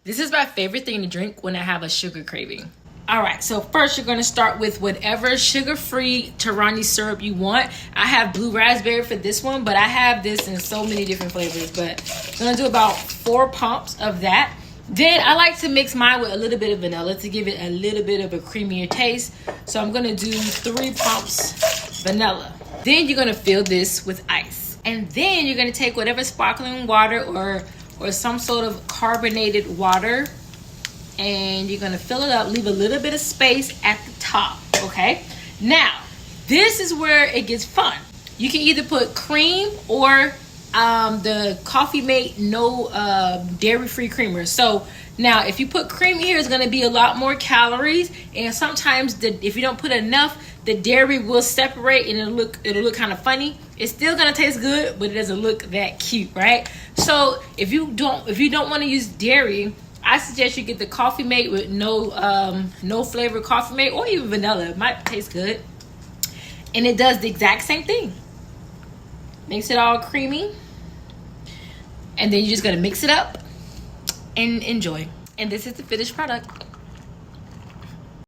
This is my favorite thing to drink when I have a sugar craving. All right, so first you're gonna start with whatever sugar-free Torani syrup you want. I have blue raspberry for this one, but I have this in so many different flavors. But I'm gonna do about 4 pumps of that. Then I like to mix mine with a little bit of vanilla to give it a little bit of a creamier taste. So I'm gonna do 3 pumps vanilla. Then you're gonna fill this with ice. And then you're gonna take whatever sparkling water or some sort of carbonated water, and you're gonna fill it up, leave a little bit of space at the top, okay? Now, this is where it gets fun. You can either put cream or the Coffee Mate no dairy-free creamer. So now, if you put cream here, it's gonna be a lot more calories, and sometimes if you don't put enough, the dairy will separate and it'll look kind of funny. It's still gonna taste good, but it doesn't look that cute, right? So if you don't want to use dairy, I suggest you get the Coffee Mate with no flavor Coffee Mate, or even vanilla. It might taste good. And it does the exact same thing. Makes it all creamy. And then you're just gonna mix it up and enjoy. And this is the finished product.